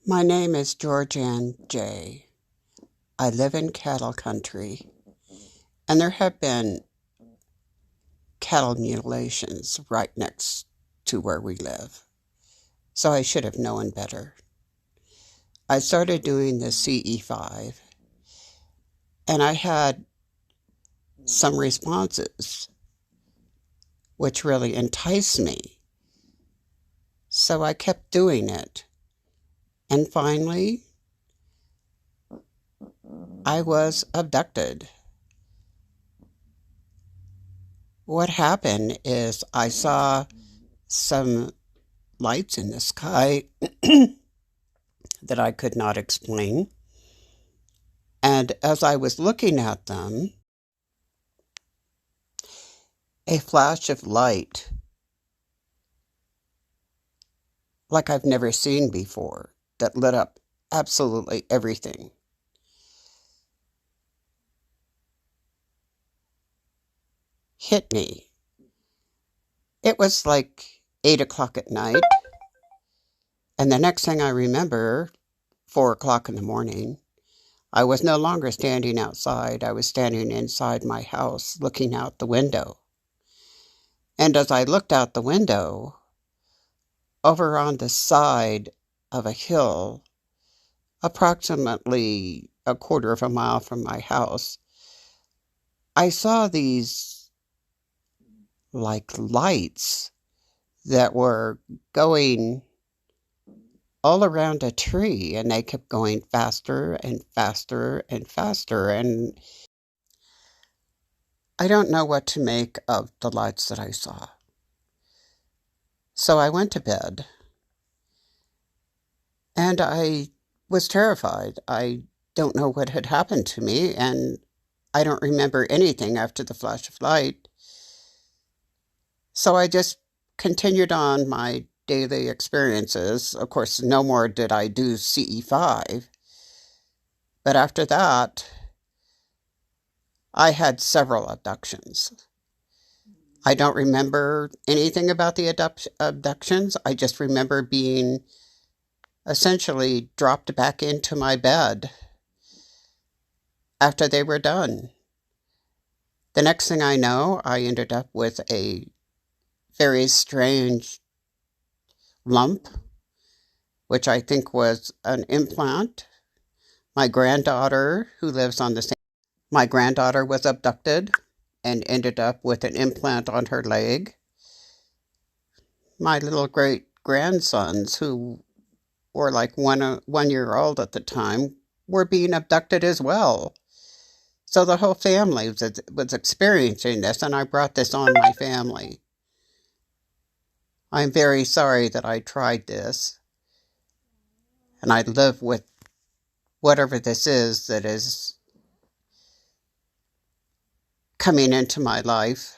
My name is Georgeanne J. I live in cattle country, and there have been cattle mutilations right next to where we live, so I should have known better. I started doing the CE5, and I had some responses which really enticed me, so I kept doing it. And finally, I was abducted. What happened is I saw some lights in the sky that I could not explain. And as I was looking at them, a flash of light, like I've never seen before, that lit up absolutely everything, hit me. It was like 8 o'clock at night. And the next thing I remember, 4 o'clock in the morning, I was no longer standing outside. I was standing inside my house looking out the window. And as I looked out the window, over on the side of a hill, approximately a quarter of a mile from my house, I saw these like lights that were going all around a tree, and they kept going faster and faster and faster. And I don't know what to make of the lights that I saw. So I went to bed, and I was terrified. I don't know what had happened to me, and I don't remember anything after the flash of light. So I just continued on my daily experiences. Of course, no more did I do CE5. But after that, I had several abductions. I don't remember anything about the abductions. I just remember being essentially dropped back into my bed after they were done. The next thing I know, I ended up with a very strange lump, which I think was an implant. My granddaughter, who lives on the same, my granddaughter was abducted and ended up with an implant on her leg. My little great grandsons, who were like 1 year old at the time, were being abducted as well. So the whole family was experiencing this, and I brought this on my family. I'm very sorry that I tried this, and I live with whatever this is that is coming into my life.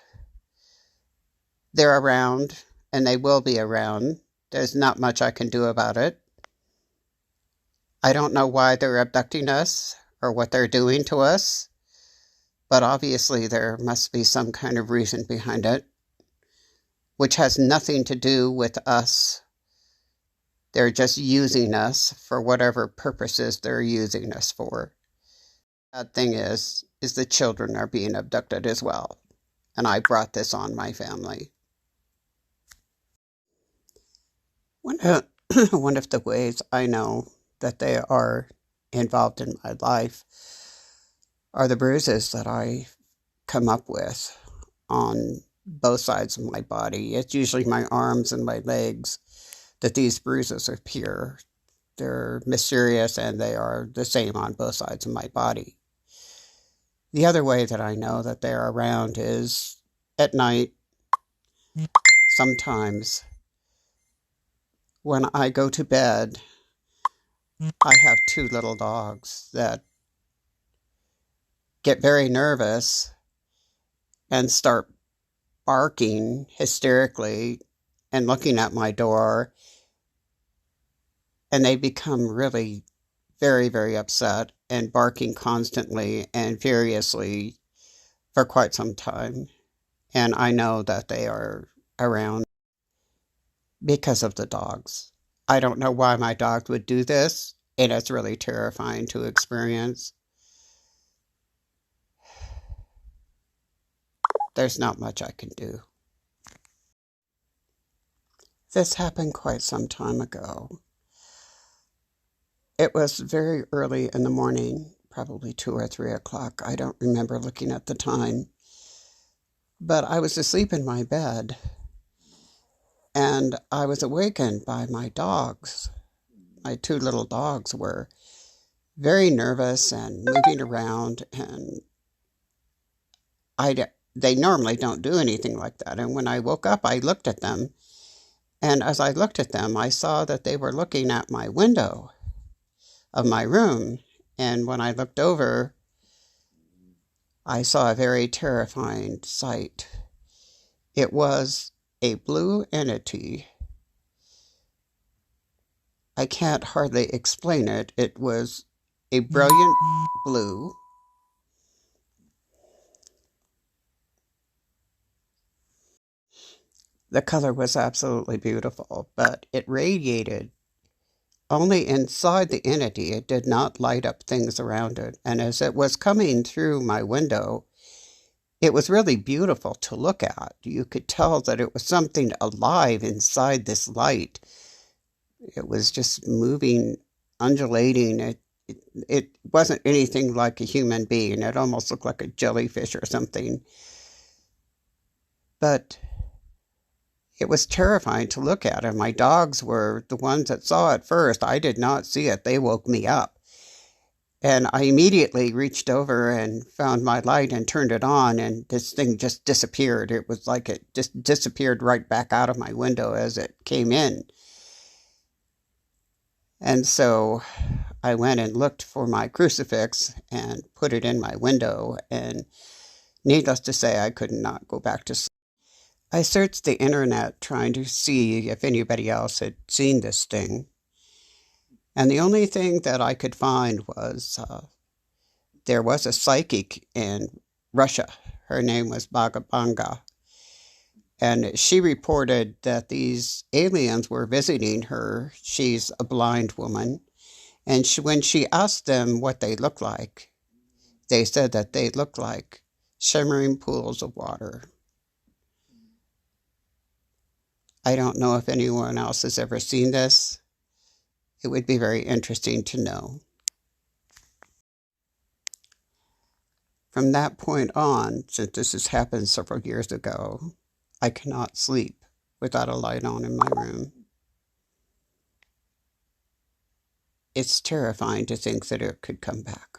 They're around, and they will be around. There's not much I can do about it. I don't know why they're abducting us or what they're doing to us, but obviously there must be some kind of reason behind it, which has nothing to do with us. They're just using us for whatever purposes they're using us for. The bad thing is the children are being abducted as well, and I brought this on my family. One of, one of the ways I know that they are involved in my life are the bruises that I come up with on both sides of my body. It's usually my arms and my legs that these bruises appear. They're mysterious, and they are the same on both sides of my body. The other way that I know that they're around is at night. Sometimes when I go to bed, I have two little dogs that get very nervous and start barking hysterically and looking at my door, and they become really very, very upset and barking constantly and furiously for quite some time. And I know that they are around because of the dogs. I don't know why my dog would do this, and it's really terrifying to experience. There's not much I can do. This happened quite some time ago. It was very early in the morning, probably 2 or 3 o'clock. I don't remember looking at the time. But I was asleep in my bed, and I was awakened by my dogs. My two little dogs were very nervous and moving around, and they normally don't do anything like that. And when I woke up, I looked at them, and as I looked at them, I saw that they were looking at my window of my room. And when I looked over, I saw a very terrifying sight. It was a blue entity. I can't hardly explain it. It was a brilliant blue. The color was absolutely beautiful, but it radiated only inside the entity. It did not light up things around it. And as it was coming through my window, it was really beautiful to look at. You could tell that it was something alive inside this light. It was just moving, undulating. It wasn't anything like a human being. It almost looked like a jellyfish or something. But it was terrifying to look at, and my dogs were the ones that saw it first. I did not see it. They woke me up. And I immediately reached over and found my light and turned it on, and this thing just disappeared. It was like it just disappeared right back out of my window as it came in. And so I went and looked for my crucifix and put it in my window, and needless to say, I could not go back to sleep. I searched the internet trying to see if anybody else had seen this thing, and the only thing that I could find was there was a psychic in Russia. Her name was Banga, and she reported that these aliens were visiting her. She's a blind woman, and when she asked them what they looked like, they said that they looked like shimmering pools of water. I don't know if anyone else has ever seen this. It would be very interesting to know. From that point on, since this has happened several years ago, I cannot sleep without a light on in my room. It's terrifying to think that it could come back.